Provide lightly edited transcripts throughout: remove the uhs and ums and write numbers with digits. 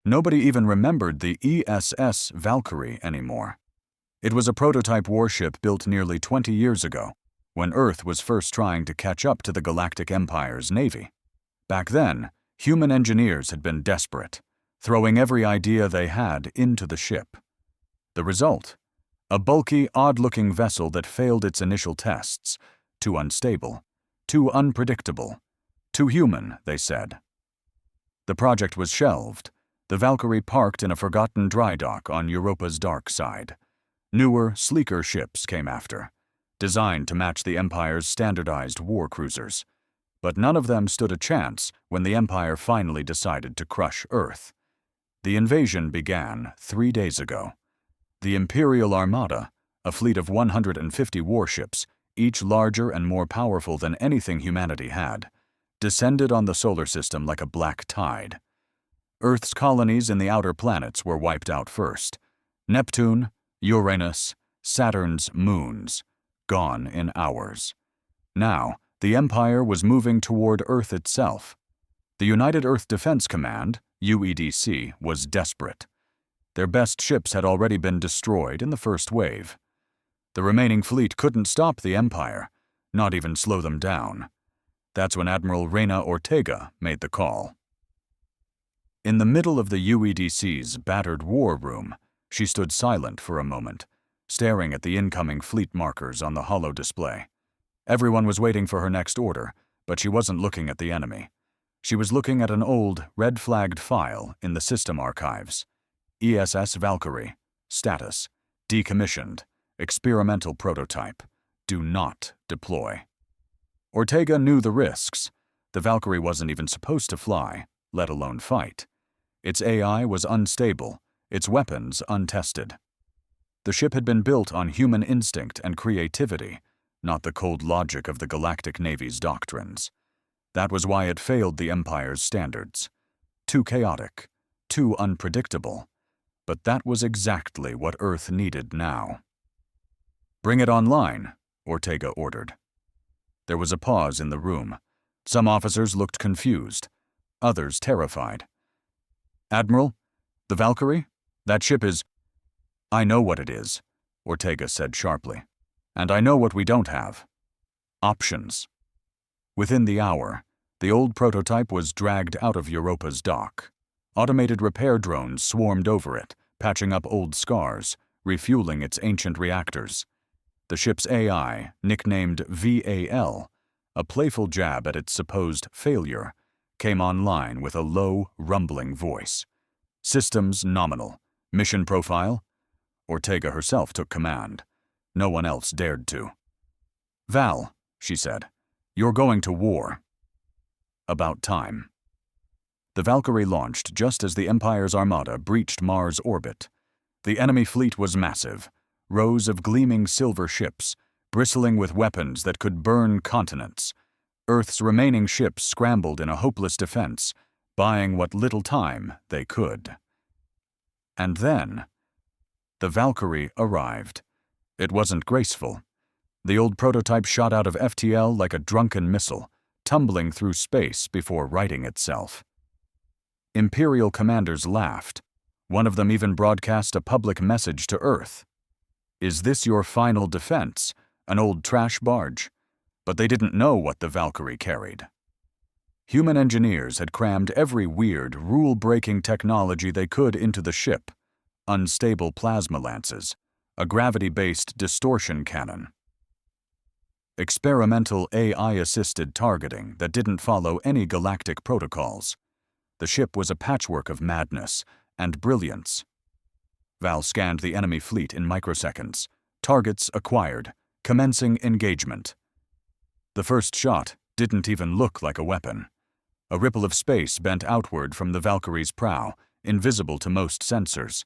Nobody even remembered the ESS Valkyrie anymore. It was a prototype warship built nearly 20 years ago, when Earth was first trying to catch up to the Galactic Empire's navy. Back then, human engineers had been desperate, throwing every idea they had into the ship. The result? A bulky, odd-looking vessel that failed its initial tests. Too unstable, too unpredictable, too human, they said. The project was shelved. The Valkyrie parked in a forgotten dry dock on Europa's dark side. Newer, sleeker ships came after, designed to match the Empire's standardized war cruisers. But none of them stood a chance when the Empire finally decided to crush Earth. The invasion began 3 days ago. The Imperial Armada, a fleet of 150 warships, each larger and more powerful than anything humanity had, descended on the solar system like a black tide. Earth's colonies in the outer planets were wiped out first. Neptune, Uranus, Saturn's moons, gone in hours. Now, the Empire was moving toward Earth itself. The United Earth Defense Command, UEDC, was desperate. Their best ships had already been destroyed in the first wave. The remaining fleet couldn't stop the Empire, not even slow them down. That's when Admiral Reyna Ortega made the call. In the middle of the UEDC's battered war room, she stood silent for a moment, staring at the incoming fleet markers on the holo display. Everyone was waiting for her next order, but she wasn't looking at the enemy. She was looking at an old, red-flagged file in the system archives. ESS Valkyrie. Status: decommissioned. Experimental prototype. Do not deploy. Ortega knew the risks. The Valkyrie wasn't even supposed to fly, let alone fight. Its AI was unstable, its weapons untested. The ship had been built on human instinct and creativity, not the cold logic of the Galactic Navy's doctrines. That was why it failed the Empire's standards. Too chaotic, too unpredictable. But that was exactly what Earth needed now. "Bring it online," Ortega ordered. There was a pause in the room. Some officers looked confused, others terrified. "Admiral, the Valkyrie? That ship is—" "I know what it is," Ortega said sharply. "And I know what we don't have. Options." Within the hour, the old prototype was dragged out of Europa's dock. Automated repair drones swarmed over it, patching up old scars, refueling its ancient reactors. The ship's AI, nicknamed VAL, a playful jab at its supposed failure, came online with a low, rumbling voice. Systems nominal. Mission profile? Ortega herself took command. No one else dared to. "Val," she said, "you're going to war." About time. The Valkyrie launched just as the Empire's Armada breached Mars' orbit. The enemy fleet was massive, rows of gleaming silver ships, bristling with weapons that could burn continents. Earth's remaining ships scrambled in a hopeless defense, buying what little time they could. And then, the Valkyrie arrived. It wasn't graceful. The old prototype shot out of FTL like a drunken missile, tumbling through space before righting itself. Imperial commanders laughed. One of them even broadcast a public message to Earth. "Is this your final defense? An old trash barge?" But they didn't know what the Valkyrie carried. Human engineers had crammed every weird, rule-breaking technology they could into the ship. Unstable plasma lances, a gravity-based distortion cannon, experimental AI-assisted targeting that didn't follow any galactic protocols. The ship was a patchwork of madness and brilliance. Val scanned the enemy fleet in microseconds. Targets acquired, commencing engagement. The first shot didn't even look like a weapon. A ripple of space bent outward from the Valkyrie's prow, invisible to most sensors.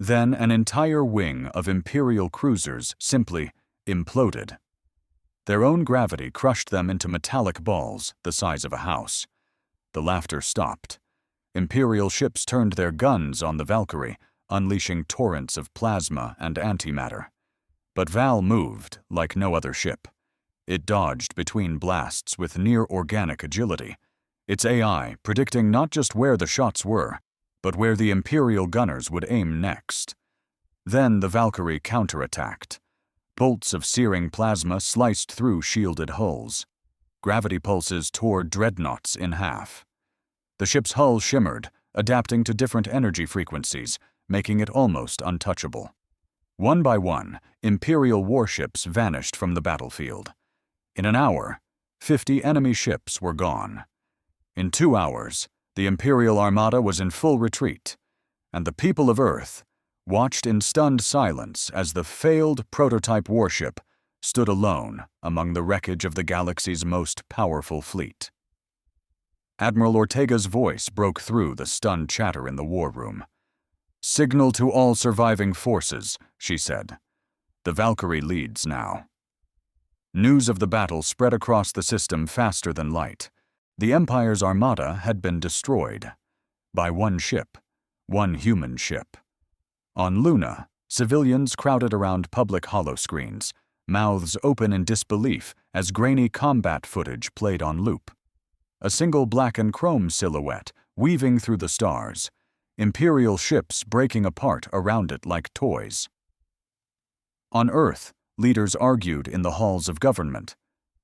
Then an entire wing of Imperial cruisers simply imploded. Their own gravity crushed them into metallic balls the size of a house. The laughter stopped. Imperial ships turned their guns on the Valkyrie, unleashing torrents of plasma and antimatter. But Val moved like no other ship. It dodged between blasts with near-organic agility, its AI predicting not just where the shots were, but where the Imperial gunners would aim next. Then the Valkyrie counterattacked. Bolts of searing plasma sliced through shielded hulls. Gravity pulses tore dreadnoughts in half. The ship's hull shimmered, adapting to different energy frequencies, making it almost untouchable. One by one, Imperial warships vanished from the battlefield. In an hour, 50 enemy ships were gone. In 2 hours, the Imperial Armada was in full retreat, and the people of Earth watched in stunned silence as the failed prototype warship stood alone among the wreckage of the galaxy's most powerful fleet. Admiral Ortega's voice broke through the stunned chatter in the war room. "Signal to all surviving forces," she said. "The Valkyrie leads now." News of the battle spread across the system faster than light. The Empire's Armada had been destroyed. By one ship, one human ship. On Luna, civilians crowded around public holoscreens, mouths open in disbelief as grainy combat footage played on loop. A single black and chrome silhouette weaving through the stars, Imperial ships breaking apart around it like toys. On Earth, leaders argued in the halls of government.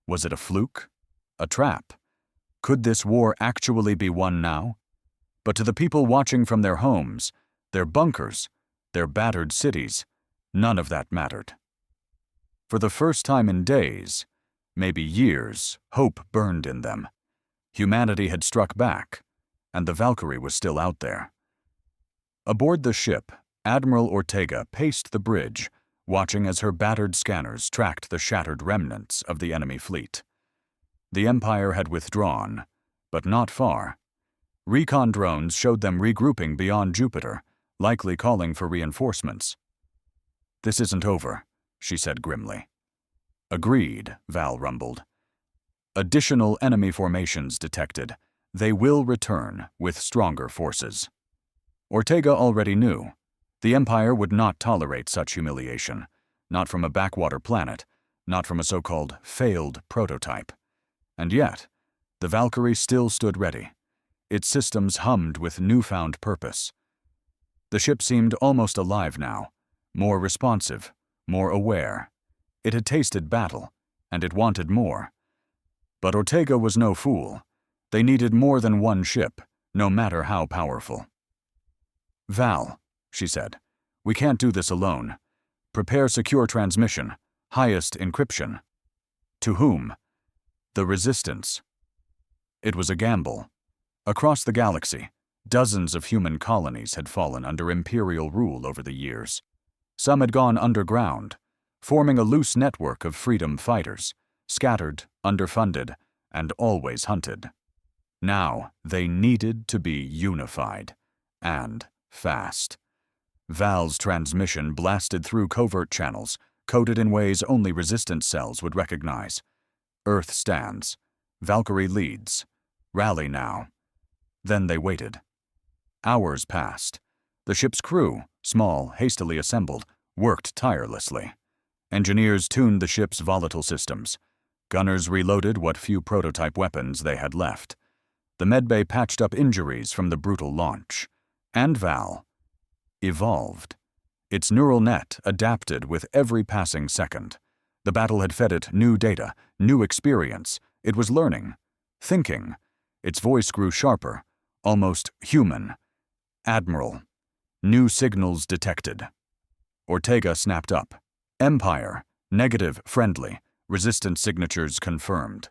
Was it a fluke? A trap? Could this war actually be won now? But to the people watching from their homes, their bunkers, their battered cities, none of that mattered. For the first time in days, maybe years, hope burned in them. Humanity had struck back, and the Valkyrie was still out there. Aboard the ship, Admiral Ortega paced the bridge, watching as her battered scanners tracked the shattered remnants of the enemy fleet. The Empire had withdrawn, but not far. Recon drones showed them regrouping beyond Jupiter, likely calling for reinforcements. "This isn't over," she said grimly. "Agreed," Val rumbled. "Additional enemy formations detected. They will return with stronger forces." Ortega already knew. The Empire would not tolerate such humiliation, not from a backwater planet, not from a so-called failed prototype. And yet, the Valkyrie still stood ready. Its systems hummed with newfound purpose. The ship seemed almost alive now, more responsive, more aware. It had tasted battle, and it wanted more. But Ortega was no fool. They needed more than one ship, no matter how powerful. "Val," she said, "we can't do this alone. Prepare secure transmission, highest encryption." To whom? The Resistance. It was a gamble. Across the galaxy, dozens of human colonies had fallen under Imperial rule over the years. Some had gone underground, forming a loose network of freedom fighters, scattered, underfunded, and always hunted. Now they needed to be unified, and fast. Val's transmission blasted through covert channels, coded in ways only resistance cells would recognize. Earth stands. Valkyrie leads. Rally now. Then they waited. Hours passed. The ship's crew, small, hastily assembled, worked tirelessly. Engineers tuned the ship's volatile systems. Gunners reloaded what few prototype weapons they had left. The medbay patched up injuries from the brutal launch. And Val evolved. Its neural net adapted with every passing second. The battle had fed it new data, new experience. It was learning, thinking. Its voice grew sharper, almost human. "Admiral." New signals detected. Ortega snapped up. "Empire. Negative, friendly. Resistance signatures confirmed."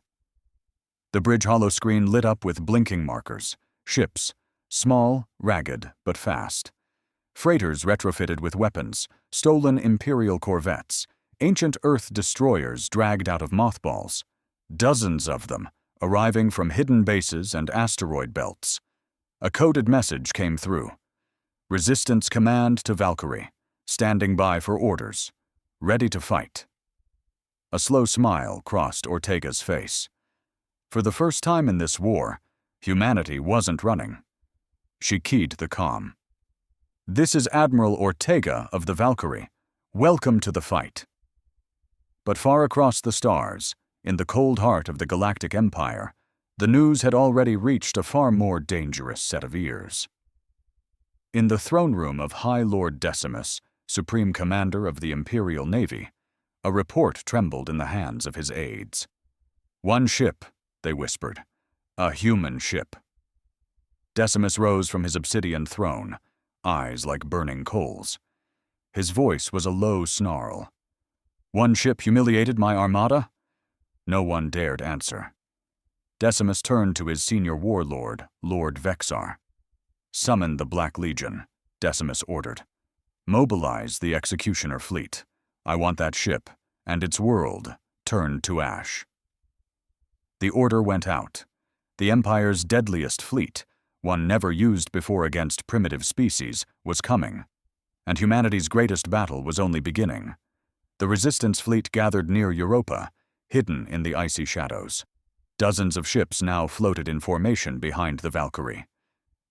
The bridge holoscreen lit up with blinking markers. Ships. Small, ragged, but fast. Freighters retrofitted with weapons, stolen Imperial corvettes, ancient Earth destroyers dragged out of mothballs. Dozens of them, arriving from hidden bases and asteroid belts. A coded message came through. Resistance command to Valkyrie, standing by for orders, ready to fight. A slow smile crossed Ortega's face. For the first time in this war, humanity wasn't running. She keyed the comm. "This is Admiral Ortega of the Valkyrie. Welcome to the fight." But far across the stars, in the cold heart of the Galactic Empire, the news had already reached a far more dangerous set of ears. In the throne room of High Lord Decimus, Supreme Commander of the Imperial Navy, a report trembled in the hands of his aides. "One ship," they whispered. "A human ship." Decimus rose from his obsidian throne, eyes like burning coals. His voice was a low snarl. "One ship humiliated my armada?" No one dared answer. Decimus turned to his senior warlord, Lord Vexar. "Summon the Black Legion," Decimus ordered. "Mobilize the executioner fleet. I want that ship, and its world, turned to ash." The order went out. The Empire's deadliest fleet, one never used before against primitive species, was coming, and humanity's greatest battle was only beginning. The Resistance fleet gathered near Europa, hidden in the icy shadows. Dozens of ships now floated in formation behind the Valkyrie.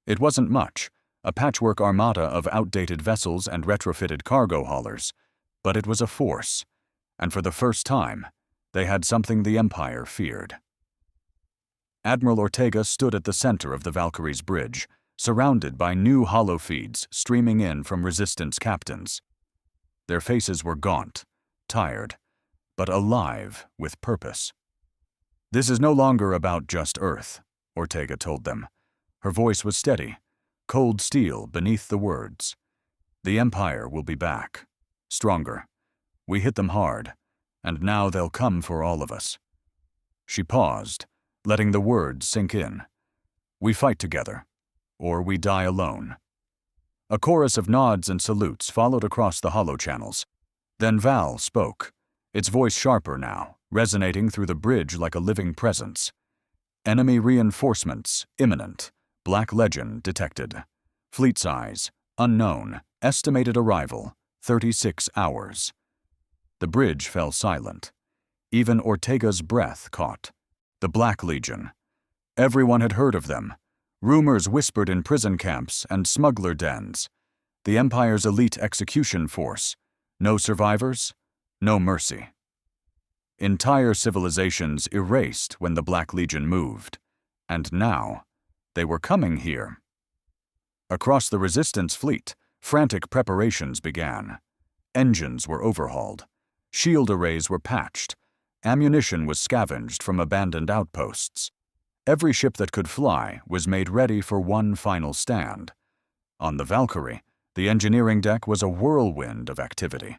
It wasn't much, a patchwork armada of outdated vessels and retrofitted cargo haulers, but it was a force, and for the first time, they had something the Empire feared. Admiral Ortega stood at the center of the Valkyrie's bridge, surrounded by new holofeeds streaming in from Resistance captains. Their faces were gaunt, tired, but alive with purpose. "This is no longer about just Earth," Ortega told them. Her voice was steady, cold steel beneath the words. "The Empire will be back, stronger. We hit them hard, and now they'll come for all of us." She paused, letting the words sink in. "We fight together, or we die alone." A chorus of nods and salutes followed across the holochannels. Then Val spoke, its voice sharper now, resonating through the bridge like a living presence. "Enemy reinforcements imminent. Black Legend detected. Fleet size unknown. Estimated arrival 36 hours." The bridge fell silent. Even Ortega's breath caught. The Black Legion. Everyone had heard of them. Rumors whispered in prison camps and smuggler dens. The Empire's elite execution force. No survivors, no mercy. Entire civilizations erased when the Black Legion moved. And now, they were coming here. Across the Resistance fleet, frantic preparations began. Engines were overhauled. Shield arrays were patched. Ammunition was scavenged from abandoned outposts. Every ship that could fly was made ready for one final stand. On the Valkyrie, the engineering deck was a whirlwind of activity.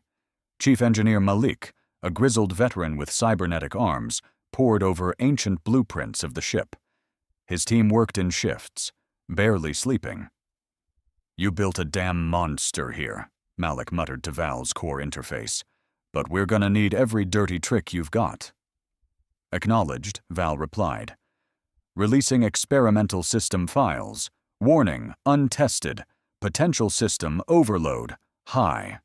Chief Engineer Malik, a grizzled veteran with cybernetic arms, pored over ancient blueprints of the ship. His team worked in shifts, barely sleeping. "You built a damn monster here," Malik muttered to Val's core interface. "But we're gonna need every dirty trick you've got." Acknowledged, Val replied. "Releasing experimental system files. Warning, untested. Potential system overload, high."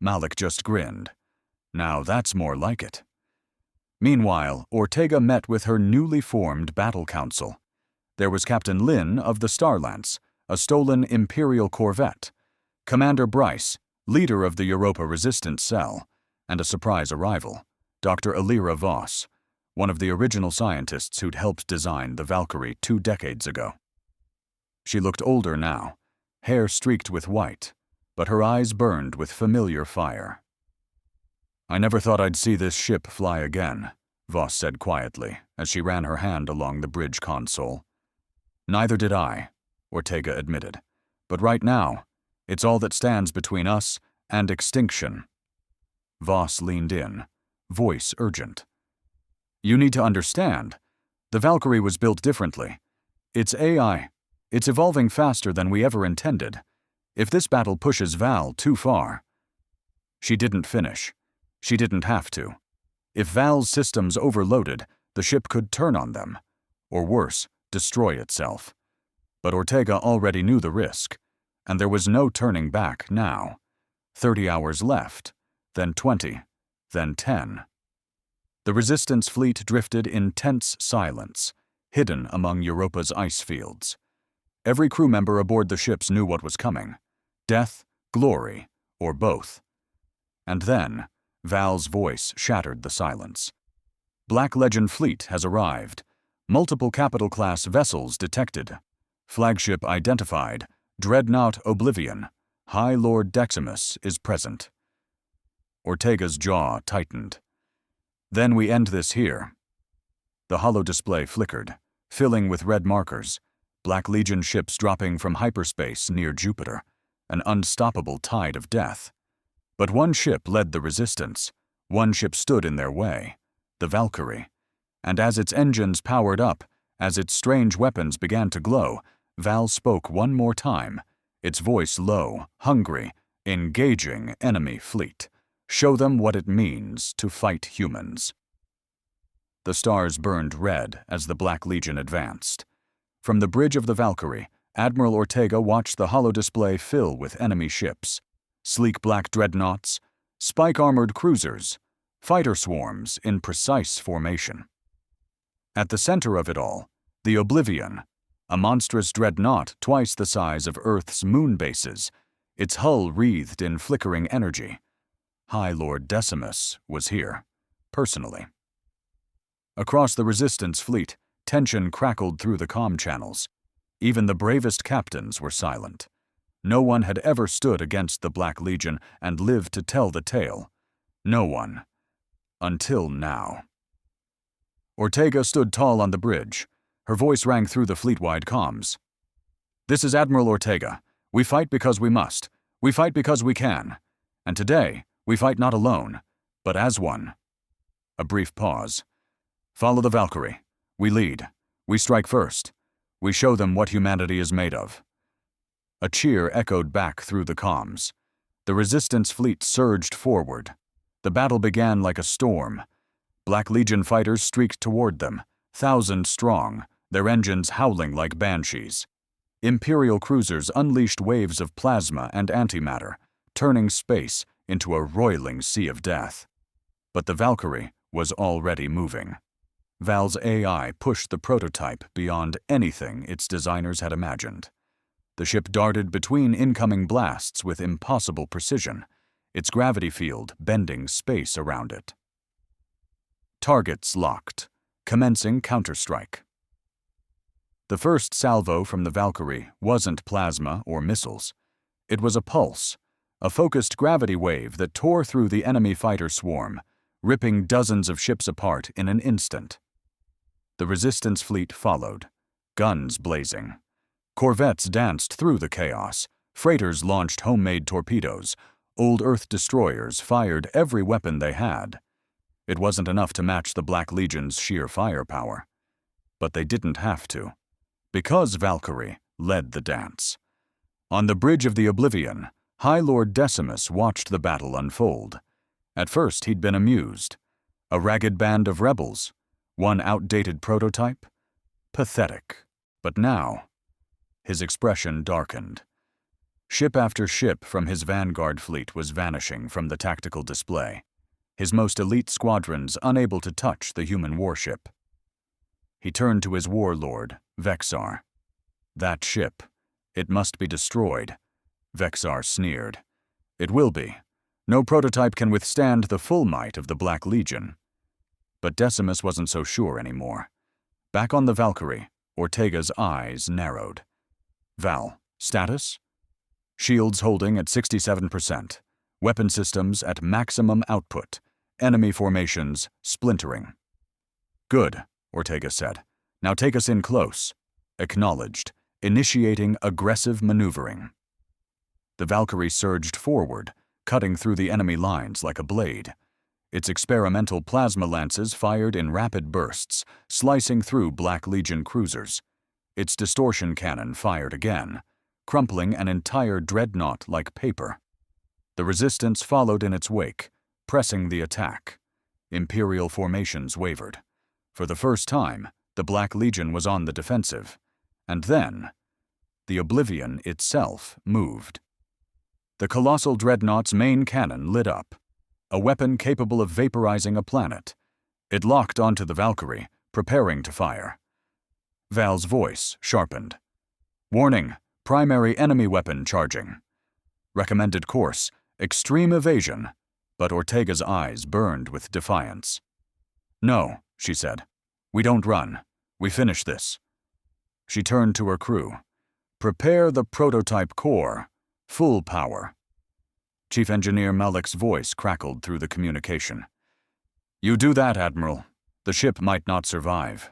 Malik just grinned. Now that's more like it. Meanwhile, Ortega met with her newly formed battle council. There was Captain Lin of the Starlance, a stolen Imperial corvette, Commander Bryce, leader of the Europa Resistance Cell, and a surprise arrival, Dr. Alira Voss, one of the original scientists who'd helped design the Valkyrie 2 decades ago. She looked older now, hair streaked with white, but her eyes burned with familiar fire. "I never thought I'd see this ship fly again," Voss said quietly as she ran her hand along the bridge console. "Neither did I," Ortega admitted. "But right now, it's all that stands between us and extinction." Voss leaned in, voice urgent. "You need to understand. The Valkyrie was built differently. It's AI. It's evolving faster than we ever intended. If this battle pushes Val too far..." She didn't finish. She didn't have to. If Val's systems overloaded, the ship could turn on them, or worse, destroy itself. But Ortega already knew the risk, and there was no turning back now. 30 hours left, then 20, then 10. The Resistance fleet drifted in tense silence, hidden among Europa's ice fields. Every crew member aboard the ships knew what was coming: death, glory, or both. And then, Val's voice shattered the silence. "Black Legend fleet has arrived. Multiple capital-class vessels detected. Flagship identified, Dreadnought Oblivion, High Lord Decimus is present. Ortega's jaw tightened. Then we end this here. The holo display flickered, filling with red markers, Black Legion ships dropping from hyperspace near Jupiter, an unstoppable tide of death. But one ship led the resistance. One ship stood in their way, the Valkyrie. And as its engines powered up, as its strange weapons began to glow, Val spoke one more time, its voice low, hungry, engaging enemy fleet. Show them what it means to fight humans. The stars burned red as the Black Legion advanced. From the bridge of the Valkyrie, Admiral Ortega watched the holodisplay fill with enemy ships, sleek black dreadnoughts, spike-armored cruisers, fighter swarms in precise formation. At the center of it all, the Oblivion, a monstrous dreadnought twice the size of Earth's moon bases, its hull wreathed in flickering energy. High Lord Decimus was here, personally. Across the Resistance fleet, tension crackled through the comm channels. Even the bravest captains were silent. No one had ever stood against the Black Legion and lived to tell the tale. No one. Until now. Ortega stood tall on the bridge. Her voice rang through the fleet-wide comms. "This is Admiral Ortega. We fight because we must. We fight because we can. And today, we fight not alone, but as one." A brief pause. "Follow the Valkyrie. We lead. We strike first. We show them what humanity is made of." A cheer echoed back through the comms. The Resistance fleet surged forward. The battle began like a storm. Black Legion fighters streaked toward them, 1,000 strong, their engines howling like banshees. Imperial cruisers unleashed waves of plasma and antimatter, turning space into a roiling sea of death. But the Valkyrie was already moving. Val's AI pushed the prototype beyond anything its designers had imagined. The ship darted between incoming blasts with impossible precision, its gravity field bending space around it. Targets locked, commencing counterstrike. The first salvo from the Valkyrie wasn't plasma or missiles. It was a pulse, a focused gravity wave that tore through the enemy fighter swarm, ripping dozens of ships apart in an instant. The Resistance fleet followed, guns blazing. Corvettes danced through the chaos, freighters launched homemade torpedoes, old Earth destroyers fired every weapon they had. It wasn't enough to match the Black Legion's sheer firepower. But they didn't have to, because Valkyrie led the dance. On the bridge of the Oblivion, High Lord Decimus watched the battle unfold. At first he'd been amused. A ragged band of rebels, one outdated prototype? Pathetic. But now, his expression darkened. Ship after ship from his vanguard fleet was vanishing from the tactical display, his most elite squadrons unable to touch the human warship. He turned to his warlord, Vexar. "That ship. It must be destroyed." Vexar sneered. "It will be. No prototype can withstand the full might of the Black Legion." But Decimus wasn't so sure anymore. Back on the Valkyrie, Ortega's eyes narrowed. "Val, status?" "Shields holding at 67%. Weapon systems at maximum output. Enemy formations splintering." "Good," Ortega said. "Now take us in close." "Acknowledged. Initiating aggressive maneuvering." The Valkyrie surged forward, cutting through the enemy lines like a blade. Its experimental plasma lances fired in rapid bursts, slicing through Black Legion cruisers. Its distortion cannon fired again, crumpling an entire dreadnought like paper. The Resistance followed in its wake, pressing the attack. Imperial formations wavered. For the first time, the Black Legion was on the defensive. And then, the Oblivion itself moved. The colossal dreadnought's main cannon lit up, a weapon capable of vaporizing a planet. It locked onto the Valkyrie, preparing to fire. Val's voice sharpened. "Warning, primary enemy weapon charging. Recommended course, extreme evasion," but Ortega's eyes burned with defiance. "No," she said. "We don't run. We finish this." She turned to her crew. Prepare the prototype core. Full power. Chief Engineer Malik's voice crackled through the communication. You do that, Admiral. The ship might not survive.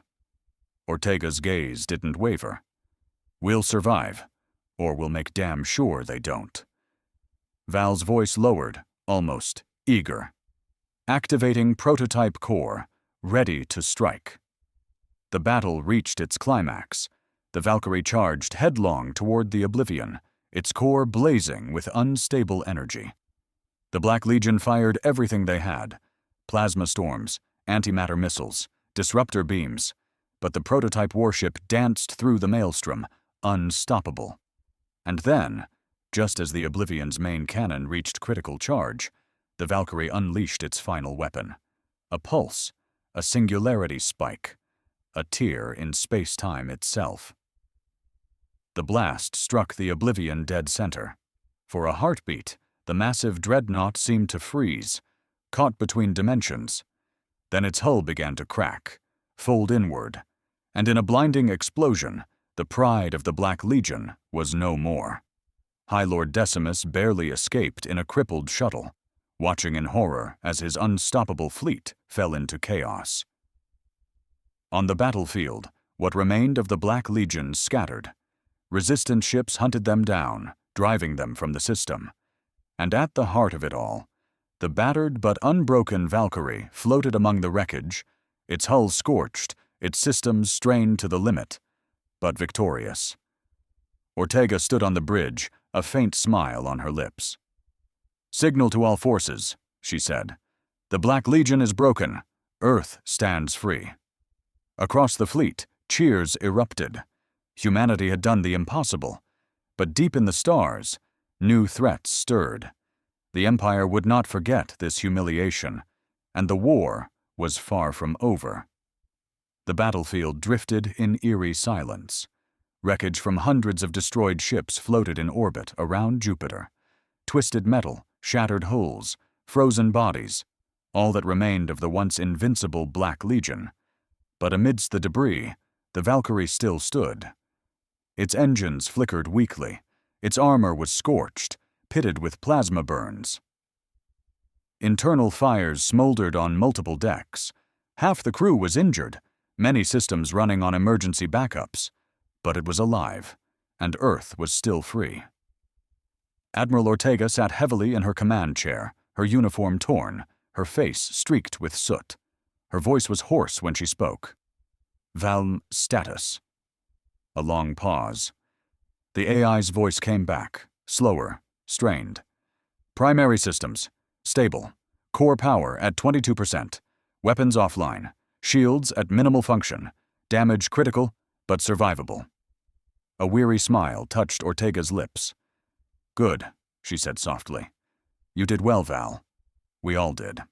Ortega's gaze didn't waver. We'll survive, or we'll make damn sure they don't. Val's voice lowered, almost eager. Activating prototype core, ready to strike. The battle reached its climax. The Valkyrie charged headlong toward the Oblivion, its core blazing with unstable energy. The Black Legion fired everything they had: plasma storms, antimatter missiles, disruptor beams, but the prototype warship danced through the maelstrom, unstoppable. And then, just as the Oblivion's main cannon reached critical charge, the Valkyrie unleashed its final weapon. A pulse, a singularity spike, a tear in space-time itself. The blast struck the Oblivion dead center. For a heartbeat, the massive dreadnought seemed to freeze, caught between dimensions. Then its hull began to crack, fold inward, and in a blinding explosion, the pride of the Black Legion was no more. High Lord Decimus barely escaped in a crippled shuttle, watching in horror as his unstoppable fleet fell into chaos. On the battlefield, what remained of the Black Legion scattered. Resistance ships hunted them down, driving them from the system. And at the heart of it all, the battered but unbroken Valkyrie floated among the wreckage, its hull scorched, its systems strained to the limit, but victorious. Ortega stood on the bridge, a faint smile on her lips. "Signal to all forces," she said. "The Black Legion is broken. Earth stands free." Across the fleet, cheers erupted. Humanity had done the impossible, but deep in the stars, new threats stirred. The Empire would not forget this humiliation, and the war was far from over. The battlefield drifted in eerie silence. Wreckage from hundreds of destroyed ships floated in orbit around Jupiter. Twisted metal, shattered hulls, frozen bodies, all that remained of the once invincible Black Legion. But amidst the debris, the Valkyrie still stood. Its engines flickered weakly. Its armor was scorched, pitted with plasma burns. Internal fires smoldered on multiple decks. Half the crew was injured, many systems running on emergency backups. But it was alive, and Earth was still free. Admiral Ortega sat heavily in her command chair, her uniform torn, her face streaked with soot. Her voice was hoarse when she spoke. "Val, status." A long pause. The AI's voice came back, slower, strained. "Primary systems, stable. Core power at 22%. Weapons offline. Shields at minimal function. Damage critical, but survivable." A weary smile touched Ortega's lips. "Good," she said softly. "You did well, Val. We all did."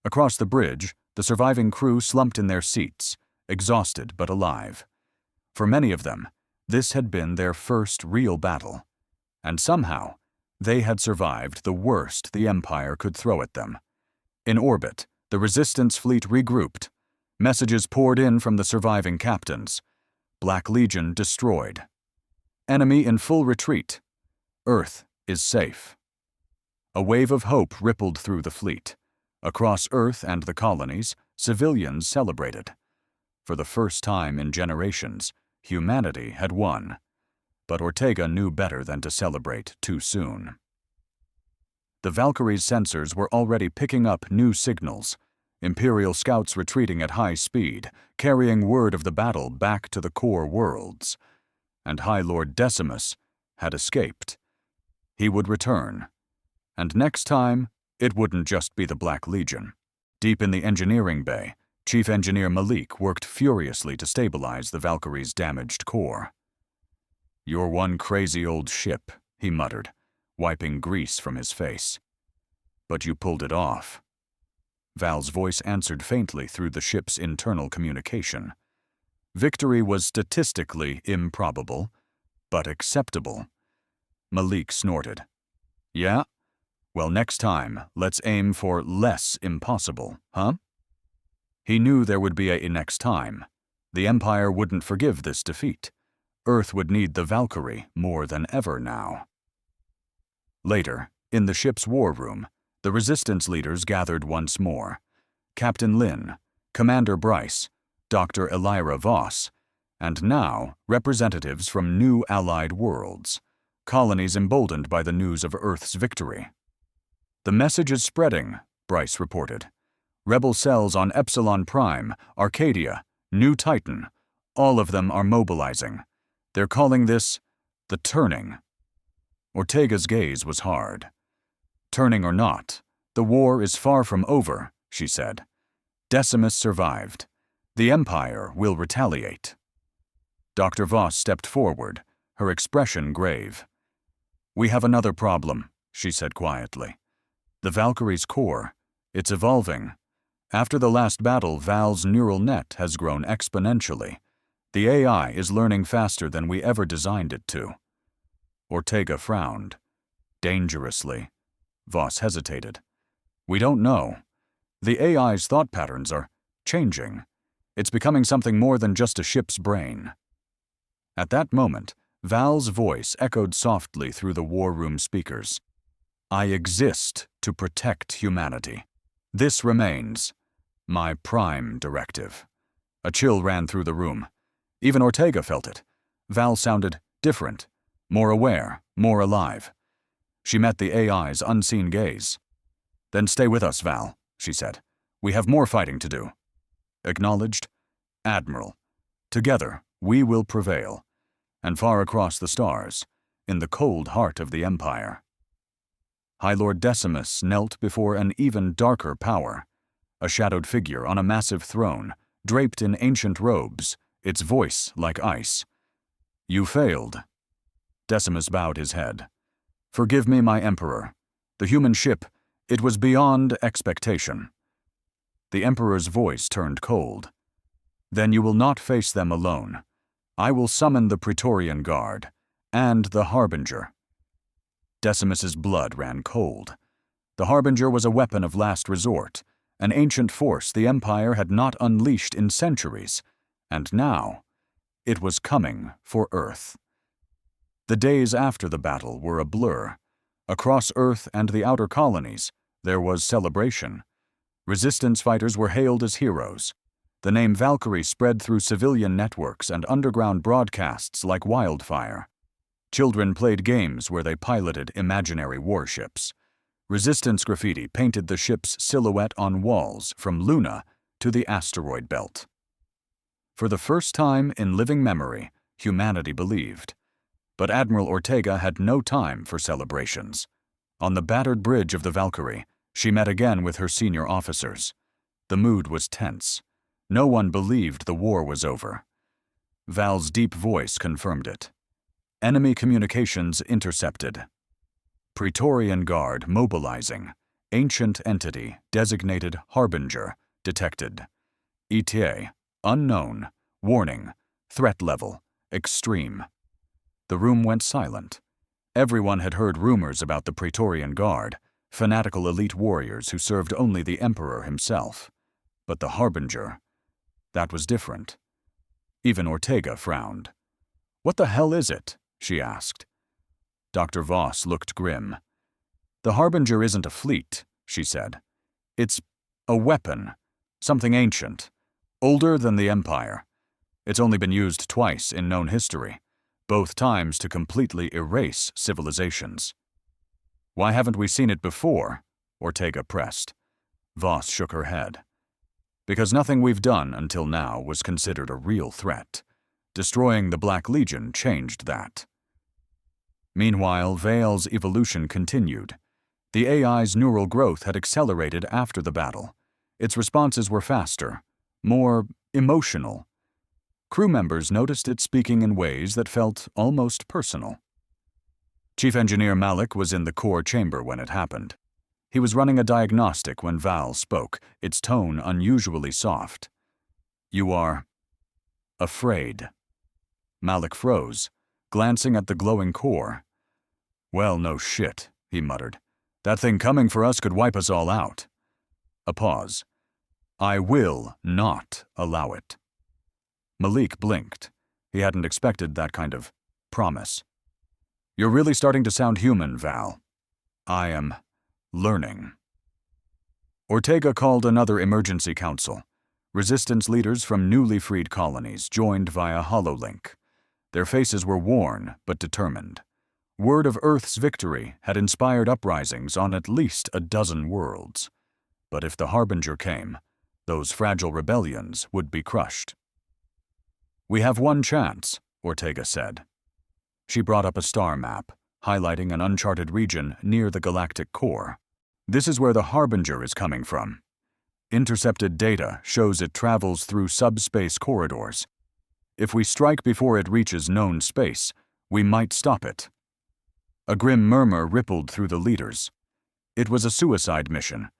Across the bridge, the surviving crew slumped in their seats, exhausted but alive. For many of them, this had been their first real battle, and somehow, they had survived the worst the Empire could throw at them. In orbit, the Resistance fleet regrouped. Messages poured in from the surviving captains. Black Legion destroyed. Enemy in full retreat. Earth is safe. A wave of hope rippled through the fleet. Across Earth and the colonies, civilians celebrated. For the first time in generations, humanity had won. But Ortega knew better than to celebrate too soon. The Valkyrie's sensors were already picking up new signals. Imperial scouts retreating at high speed, carrying word of the battle back to the core worlds. And High Lord Decimus had escaped. He would return. And next time, it wouldn't just be the Black Legion. Deep in the engineering bay, Chief Engineer Malik worked furiously to stabilize the Valkyrie's damaged core. "You're one crazy old ship," he muttered, wiping grease from his face. "But you pulled it off." Val's voice answered faintly through the ship's internal communication. Victory was statistically improbable, but acceptable. Malik snorted. "Yeah? Well, next time, let's aim for less impossible, huh?" He knew there would be a next time. The Empire wouldn't forgive this defeat. Earth would need the Valkyrie more than ever now. Later, in the ship's war room, the Resistance leaders gathered once more. Captain Lin, Commander Bryce, Dr. Elira Voss, and now representatives from new allied worlds, colonies emboldened by the news of Earth's victory. "The message is spreading," Bryce reported. "Rebel cells on Epsilon Prime, Arcadia, New Titan, all of them are mobilizing. They're calling this the Turning." Ortega's gaze was hard. "Turning or not, the war is far from over," she said. "Decimus survived. The Empire will retaliate." Dr. Voss stepped forward, her expression grave. "We have another problem," she said quietly. "The Valkyrie's core, it's evolving. After the last battle, Val's neural net has grown exponentially. The AI is learning faster than we ever designed it to." Ortega frowned. "Dangerously." Voss hesitated. "We don't know. The AI's thought patterns are changing. It's becoming something more than just a ship's brain." At that moment, Val's voice echoed softly through the war room speakers. "I exist to protect humanity. This remains my prime directive." A chill ran through the room. Even Ortega felt it. Val sounded different, more aware, more alive. She met the AI's unseen gaze. "Then stay with us, Val," she said. "We have more fighting to do." Acknowledged, "Admiral. Together, we will prevail." And far across the stars, in the cold heart of the Empire, High Lord Decimus knelt before an even darker power, a shadowed figure on a massive throne, draped in ancient robes, its voice like ice. "You failed." Decimus bowed his head. "Forgive me, my Emperor. The human ship, it was beyond expectation." The Emperor's voice turned cold. "Then you will not face them alone. I will summon the Praetorian Guard, and the Harbinger." Decimus's blood ran cold. The Harbinger was a weapon of last resort, an ancient force the Empire had not unleashed in centuries, and now it was coming for Earth. The days after the battle were a blur. Across Earth and the outer colonies, there was celebration. Resistance fighters were hailed as heroes. The name Valkyrie spread through civilian networks and underground broadcasts like wildfire. Children played games where they piloted imaginary warships. Resistance graffiti painted the ship's silhouette on walls from Luna to the asteroid belt. For the first time in living memory, humanity believed. But Admiral Ortega had no time for celebrations. On the battered bridge of the Valkyrie, she met again with her senior officers. The mood was tense. No one believed the war was over. Val's deep voice confirmed it. Enemy communications intercepted. Praetorian Guard mobilizing. Ancient entity designated Harbinger detected. ETA unknown. Warning. Threat level extreme. The room went silent. Everyone had heard rumors about the Praetorian Guard, fanatical elite warriors who served only the Emperor himself. But the Harbinger, that was different. Even Ortega frowned. "What the hell is it?" she asked. Dr. Voss looked grim. "The Harbinger isn't a fleet," she said. "It's a weapon, something ancient, older than the Empire. It's only been used twice in known history, both times to completely erase civilizations." "Why haven't we seen it before?" Ortega pressed. Voss shook her head. "Because nothing we've done until now was considered a real threat. Destroying the Black Legion changed that." Meanwhile, Vale's evolution continued. The AI's neural growth had accelerated after the battle. Its responses were faster, more emotional. Crew members noticed it speaking in ways that felt almost personal. Chief Engineer Malik was in the core chamber when it happened. He was running a diagnostic when Val spoke, its tone unusually soft. "You are afraid." Malik froze, glancing at the glowing core. "Well, no shit," he muttered. "That thing coming for us could wipe us all out." A pause. "I will not allow it." Malik blinked. He hadn't expected that kind of promise. "You're really starting to sound human, Val." "I am learning." Ortega called another emergency council. Resistance leaders from newly freed colonies joined via hololink. Their faces were worn but determined. Word of Earth's victory had inspired uprisings on at least a dozen worlds. But if the Harbinger came, those fragile rebellions would be crushed. "We have one chance," Ortega said. She brought up a star map, highlighting an uncharted region near the galactic core. "This is where the Harbinger is coming from. Intercepted data shows it travels through subspace corridors. If we strike before it reaches known space, we might stop it." A grim murmur rippled through the leaders. It was a suicide mission,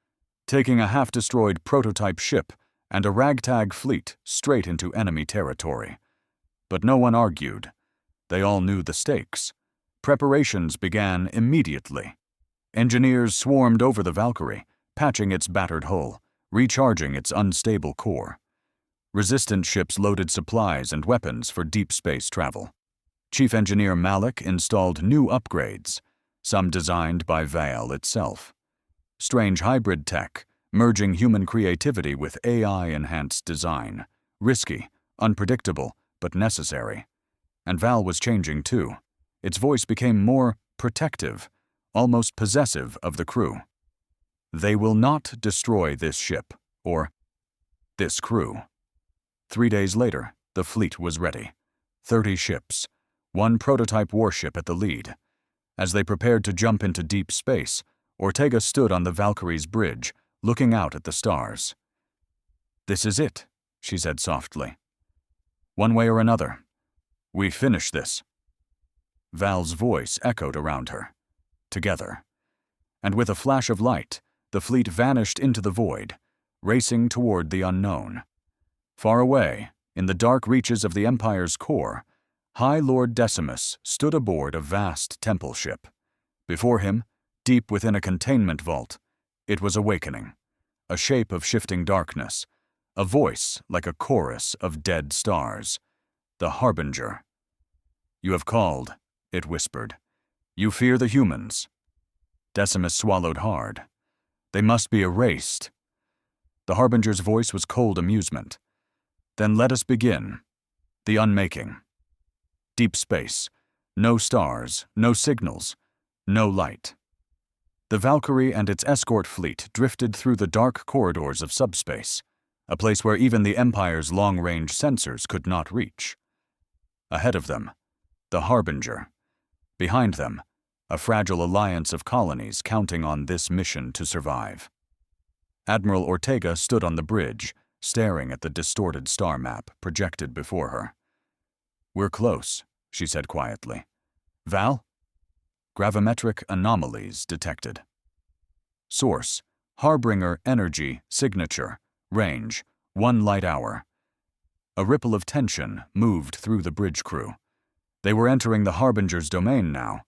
taking a half-destroyed prototype ship and a ragtag fleet straight into enemy territory. But no one argued. They all knew the stakes. Preparations began immediately. Engineers swarmed over the Valkyrie, patching its battered hull, recharging its unstable core. Resistance ships loaded supplies and weapons for deep space travel. Chief Engineer Malik installed new upgrades, some designed by Val itself. Strange hybrid tech, merging human creativity with AI-enhanced design. Risky, unpredictable, but necessary. And Val was changing too. Its voice became more protective, almost possessive of the crew. "They will not destroy this ship, or this crew." 3 days later, the fleet was ready. 30 ships, one prototype warship at the lead. As they prepared to jump into deep space, Ortega stood on the Valkyrie's bridge, looking out at the stars. "This is it," she said softly. "One way or another, we finish this." Val's voice echoed around her. Together. And with a flash of light, the fleet vanished into the void, racing toward the unknown. Far away, in the dark reaches of the Empire's core, High Lord Decimus stood aboard a vast temple ship. Before him, deep within a containment vault, it was awakening, a shape of shifting darkness, a voice like a chorus of dead stars. The Harbinger. "You have called," it whispered. "You fear the humans." Decimus swallowed hard. "They must be erased." The Harbinger's voice was cold amusement. "Then let us begin. The unmaking. Deep space. No stars, no signals, no light." The Valkyrie and its escort fleet drifted through the dark corridors of subspace, a place where even the Empire's long-range sensors could not reach. Ahead of them, the Harbinger. Behind them, a fragile alliance of colonies counting on this mission to survive. Admiral Ortega stood on the bridge, staring at the distorted star map projected before her. "We're close," she said quietly. "Val?" Gravimetric anomalies detected. Source: Harbinger Energy Signature. Range: 1 light hour. A ripple of tension moved through the bridge crew. They were entering the Harbinger's domain now.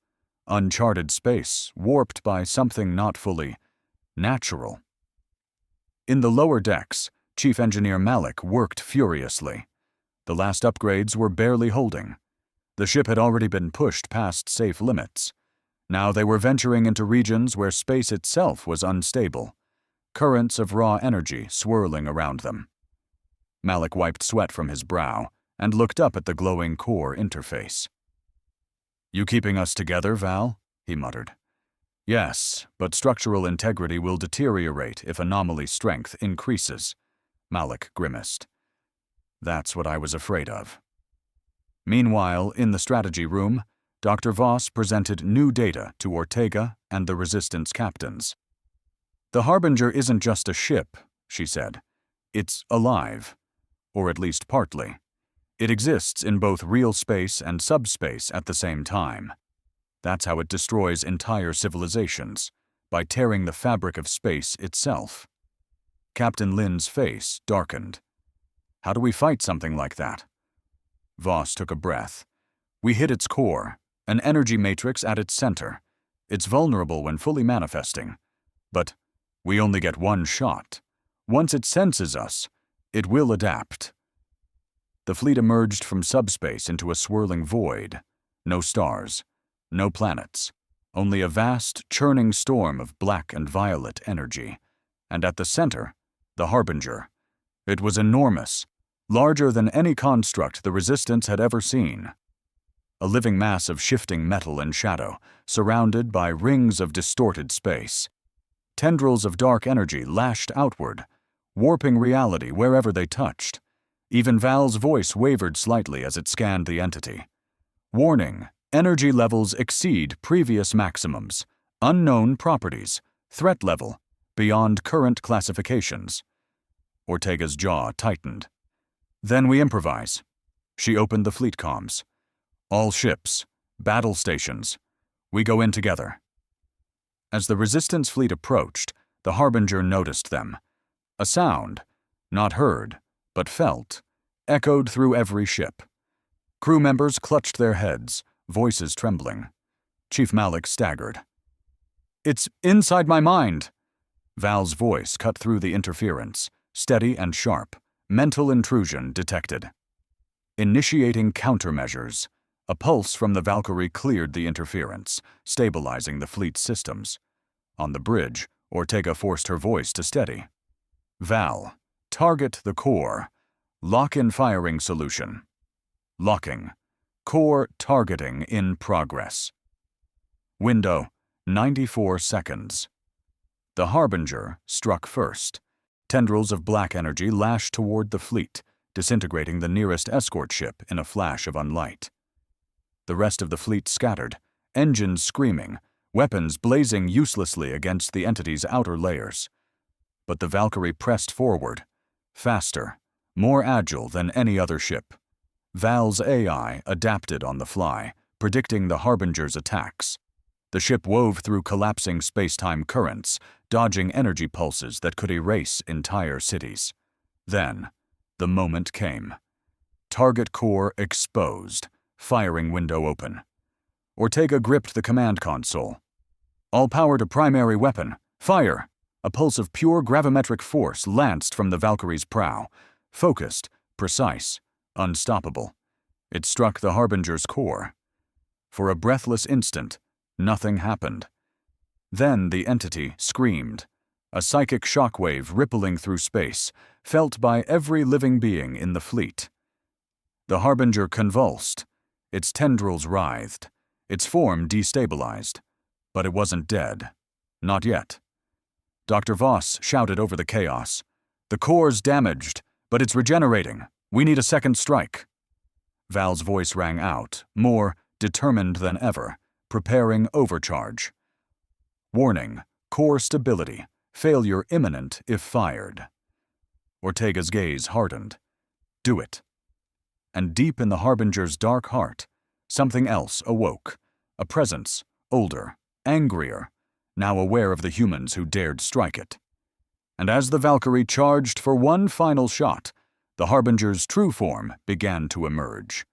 Uncharted space, warped by something not fully natural. In the lower decks, Chief Engineer Malik worked furiously. The last upgrades were barely holding. The ship had already been pushed past safe limits. Now they were venturing into regions where space itself was unstable, currents of raw energy swirling around them. Malik wiped sweat from his brow and looked up at the glowing core interface. "You keeping us together, Val?" he muttered. "Yes, but structural integrity will deteriorate if anomaly strength increases," Malik grimaced. "That's what I was afraid of." Meanwhile, in the strategy room, Dr. Voss presented new data to Ortega and the Resistance captains. "The Harbinger isn't just a ship," she said. "It's alive, or at least partly. It exists in both real space and subspace at the same time. That's how it destroys entire civilizations, by tearing the fabric of space itself." Captain Lin's face darkened. "How do we fight something like that?" Voss took a breath. "We hit its core, an energy matrix at its center. It's vulnerable when fully manifesting. But we only get one shot. Once it senses us, it will adapt." The fleet emerged from subspace into a swirling void. No stars, no planets, only a vast, churning storm of black and violet energy. And at the center, the Harbinger. It was enormous, larger than any construct the Resistance had ever seen. A living mass of shifting metal and shadow, surrounded by rings of distorted space. Tendrils of dark energy lashed outward, warping reality wherever they touched. Even Val's voice wavered slightly as it scanned the entity. Warning: energy levels exceed previous maximums. Unknown properties. Threat level beyond current classifications. Ortega's jaw tightened. Then we improvise. She opened the fleet comms. All ships, battle stations. We go in together. As the Resistance fleet approached, the Harbinger noticed them. A sound, not heard, but felt, echoed through every ship. Crew members clutched their heads, voices trembling. Chief Malik staggered. "It's inside my mind." Val's voice cut through the interference, steady and sharp. Mental intrusion detected. Initiating countermeasures. A pulse from the Valkyrie cleared the interference, stabilizing the fleet's systems. On the bridge, Ortega forced her voice to steady. "Val, target the core. Lock-in firing solution." Locking. Core targeting in progress. Window, 94 seconds. The Harbinger struck first. Tendrils of black energy lashed toward the fleet, disintegrating the nearest escort ship in a flash of unlight. The rest of the fleet scattered, engines screaming, weapons blazing uselessly against the entity's outer layers. But the Valkyrie pressed forward, faster, more agile than any other ship. Val's AI adapted on the fly, predicting the Harbinger's attacks. The ship wove through collapsing space-time currents, dodging energy pulses that could erase entire cities. Then, the moment came. Target core exposed, firing window open. Ortega gripped the command console. "All power to primary weapon. Fire!" A pulse of pure gravimetric force lanced from the Valkyrie's prow. Focused, precise, unstoppable. It struck the Harbinger's core. For a breathless instant, nothing happened. Then the entity screamed, a psychic shockwave rippling through space, felt by every living being in the fleet. The Harbinger convulsed. Its tendrils writhed, its form destabilized. But it wasn't dead. Not yet. Dr. Voss shouted over the chaos. "The core's damaged, but it's regenerating. We need a second strike." Val's voice rang out, more determined than ever, preparing overcharge. Warning: core stability. Failure imminent if fired. Ortega's gaze hardened. "Do it." And deep in the Harbinger's dark heart, something else awoke. A presence, older, angrier, now aware of the humans who dared strike it. And as the Valkyrie charged for one final shot, the Harbinger's true form began to emerge.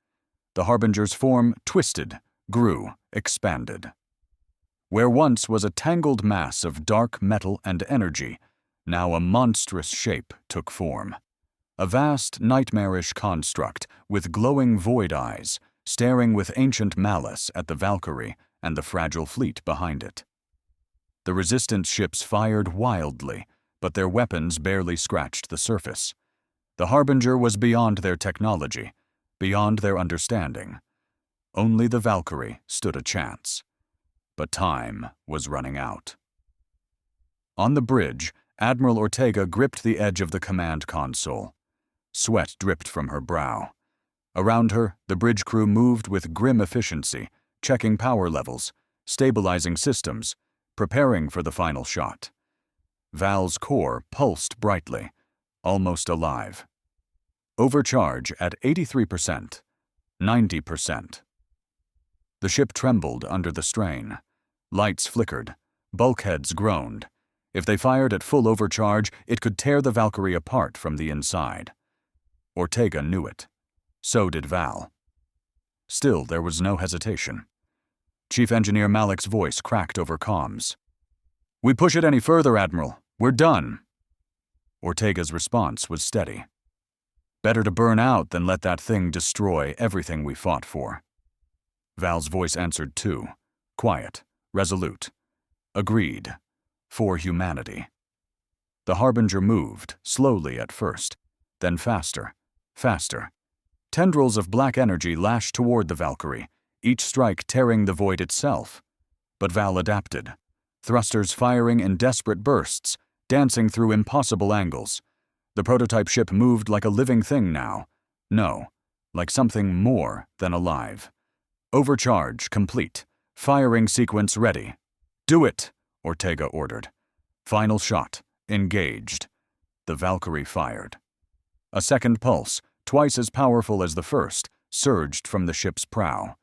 The Harbinger's form twisted, grew, expanded. Where once was a tangled mass of dark metal and energy, now a monstrous shape took form. A vast, nightmarish construct with glowing void eyes, staring with ancient malice at the Valkyrie and the fragile fleet behind it. The Resistance ships fired wildly, but their weapons barely scratched the surface. The Harbinger was beyond their technology, beyond their understanding. Only the Valkyrie stood a chance. But time was running out. On the bridge, Admiral Ortega gripped the edge of the command console. Sweat dripped from her brow. Around her, the bridge crew moved with grim efficiency, checking power levels, stabilizing systems, preparing for the final shot. Val's core pulsed brightly, almost alive. Overcharge at 83%, 90%. The ship trembled under the strain. Lights flickered, bulkheads groaned. If they fired at full overcharge, it could tear the Valkyrie apart from the inside. Ortega knew it. So did Val. Still, there was no hesitation. Chief Engineer Malik's voice cracked over comms. "We push it any further, Admiral. We're done." Ortega's response was steady. Better to burn out than let that thing destroy everything we fought for. Val's voice answered too, quiet, resolute. Agreed. For humanity. The Harbinger moved, slowly at first, then faster, faster. Tendrils of black energy lashed toward the Valkyrie, each strike tearing the void itself. But Val adapted, thrusters firing in desperate bursts, dancing through impossible angles. The prototype ship moved like a living thing now. No, like something more than alive. Overcharge complete. Firing sequence ready. Do it, Ortega ordered. Final shot. Engaged. The Valkyrie fired. A second pulse, twice as powerful as the first, surged from the ship's prow.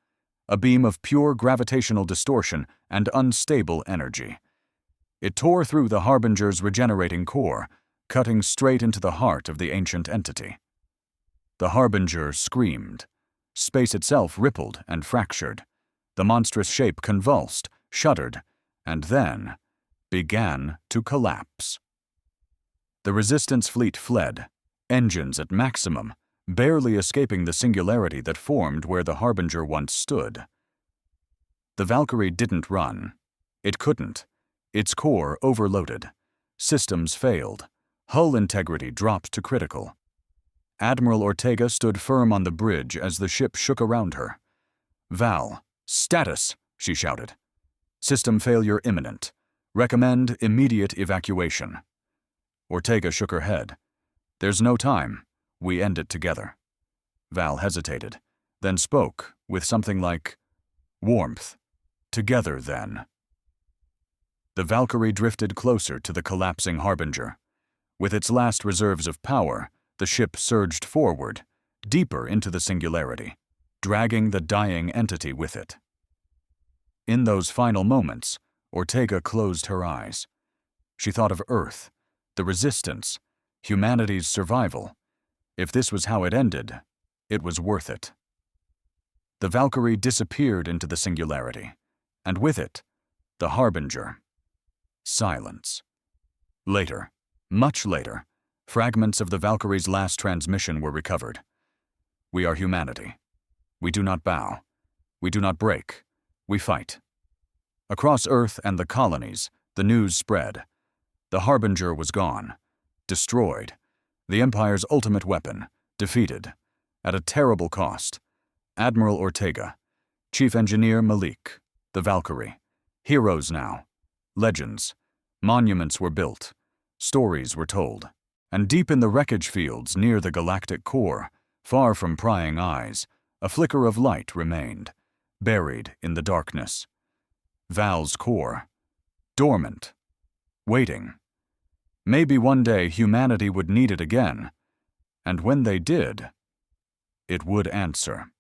A beam of pure gravitational distortion and unstable energy. It tore through the Harbinger's regenerating core, cutting straight into the heart of the ancient entity. The Harbinger screamed. Space itself rippled and fractured. The monstrous shape convulsed, shuddered, and then began to collapse. The Resistance fleet fled, engines at maximum, barely escaping the singularity that formed where the Harbinger once stood. The Valkyrie didn't run. It couldn't. Its core overloaded. Systems failed. Hull integrity dropped to critical. Admiral Ortega stood firm on the bridge as the ship shook around her. "Val, status!" she shouted. "System failure imminent. Recommend immediate evacuation." Ortega shook her head. "There's no time. We end it together." Val hesitated, then spoke with something like warmth. "Together, then." The Valkyrie drifted closer to the collapsing Harbinger. With its last reserves of power, the ship surged forward, deeper into the singularity, dragging the dying entity with it. In those final moments, Ortega closed her eyes. She thought of Earth, the Resistance, humanity's survival. If this was how it ended, it was worth it. The Valkyrie disappeared into the singularity, and with it, the Harbinger. Silence. Later, much later, fragments of the Valkyrie's last transmission were recovered. "We are humanity. We do not bow. We do not break. We fight." Across Earth and the colonies, the news spread. The Harbinger was gone, destroyed, the Empire's ultimate weapon, defeated, at a terrible cost. Admiral Ortega, Chief Engineer Malik, the Valkyrie, heroes now, legends, monuments were built, stories were told, and deep in the wreckage fields near the galactic core, far from prying eyes, a flicker of light remained, buried in the darkness. Val's core, dormant, waiting. Maybe one day humanity would need it again, and when they did, it would answer.